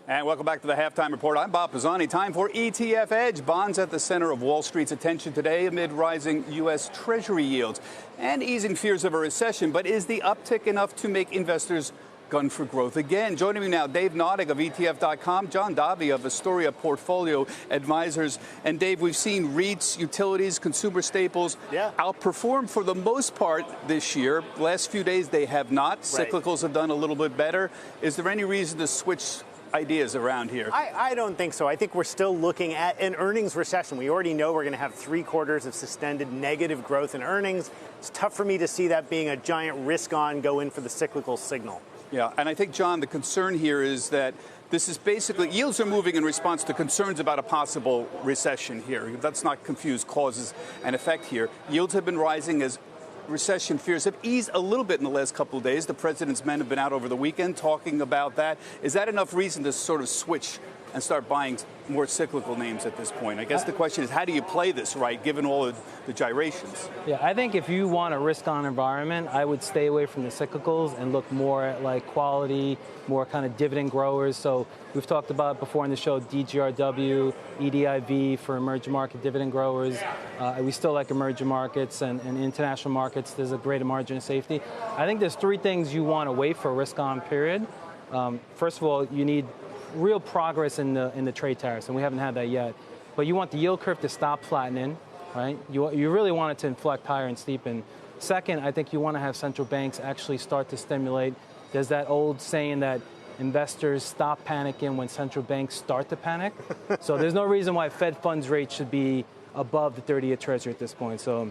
And welcome back to the Halftime Report. I'm Bob Pisani. Time for ETF Edge. Bonds at the center of Wall Street's attention today amid rising U.S. Treasury yields and easing fears of a recession. But is the uptick enough to make investors gun for growth again? Joining me now, Dave Nadig of ETF.com, John Davi of Astoria Portfolio Advisors. And Dave, we've seen REITs, utilities, consumer staples outperform for the most part this year. Last few days they have not. Cyclicals have done a little bit better. Is there any reason to switch ideas around here? I don't think so. I think we're still looking at an earnings recession. We already know we're going to have 3 quarters of sustained negative growth in earnings. It's tough for me to see that being a giant risk on go in for the cyclical signal. Yeah, and I think, John, the concern here is that this is basically yields are moving in response to concerns about a possible recession here. Let's not confuse causes and effect here. Yields have been rising as recession fears have eased a little bit in the last couple of days. The president's men have been out over the weekend talking about that. Is that enough reason to sort of switch and start buying more cyclical names at this point? I guess the question is, how do you play this right, given all of the gyrations? Yeah, I think if you want a risk-on environment, I would stay away from the cyclicals and look more at like quality, more kind of dividend growers. So we've talked about before in the show, DGRW, EDIV for emerging market dividend growers. We still like emerging markets and international markets. There's a greater margin of safety. I think there's 3 things you want to wait for a risk-on period. First of all, you need real progress in the trade tariffs, and we haven't had that yet. But you want the yield curve to stop flattening, right? You really want it to inflect higher and steepen. Second, I think you want to have central banks actually start to stimulate. There's that old saying that investors stop panicking when central banks start to panic. So there's no reason why Fed funds rate should be above the 30-year Treasury at this point. So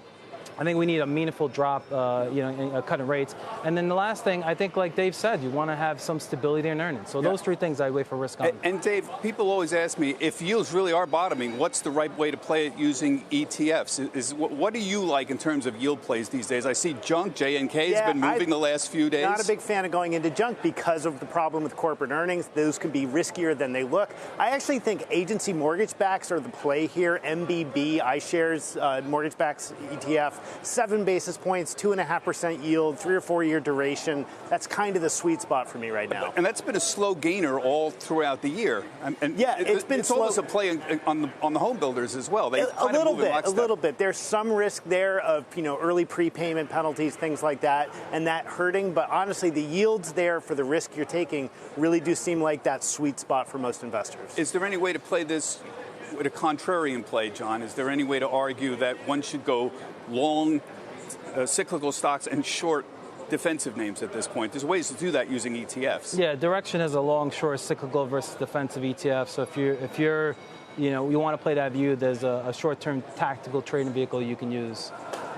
I think we need a meaningful drop, in cut in rates. And then the last thing, I think, like Dave said, you want to have some stability in earnings. So those 3 things I wait for risk on. And Dave, people always ask me, if yields really are bottoming, what's the right way to play it using ETFs? What do you like in terms of yield plays these days? I see junk, JNK has been moving the last few days. Not a big fan of going into junk because of the problem with corporate earnings. Those can be riskier than they look. I actually think agency mortgage backs are the play here. MBB, iShares, mortgage backs ETF. 7 basis points, 2.5% yield, 3 or 4 year duration. That's kind of the sweet spot for me right now. And that's been a slow gainer all throughout the year. And yeah, it's slow. Almost a play on the home builders as well. They a little bit. There's some risk there of early prepayment penalties, things like that, and that hurting. But honestly, the yields there for the risk you're taking really do seem like that sweet spot for most investors. Is there any way to play this with a contrarian play, John? Is there any way to argue that one should go long cyclical stocks and short defensive names at this point? There's ways to do that using ETFs. Yeah, direction is a long, short, cyclical versus defensive ETF. So if you're you want to play that view, there's a short-term tactical trading vehicle you can use.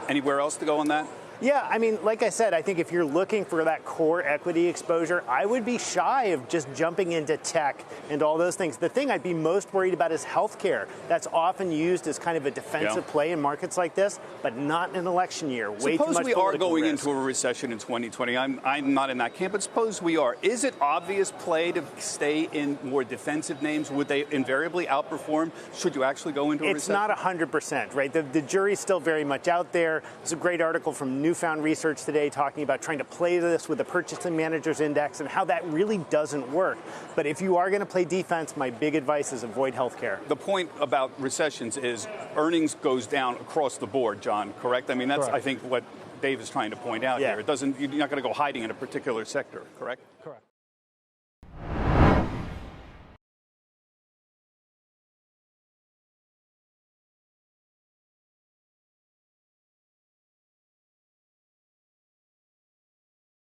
Anywhere else to go on that? Yeah, I mean, like I said, I think if you're looking for that core equity exposure, I would be shy of just jumping into tech and all those things. The thing I'd be most worried about is healthcare. That's often used as kind of a defensive play in markets like this, but not in an election year. Way too much suppose we are going risk. into a recession in 2020. I'm not in that camp, but suppose we are. Is it obvious play to stay in more defensive names? Would they invariably outperform? Should you actually go into a recession? It's not 100%, right? The jury's still very much out there. There's a great article from Newfound Research today talking about trying to play this with the Purchasing Managers Index and how that really doesn't work. But if you are going to play defense, my big advice is avoid healthcare. The point about recessions is earnings goes down across the board, John, correct? I mean, that's, I think, what Dave is trying to point out here. You're not going to go hiding in a particular sector, correct? Correct.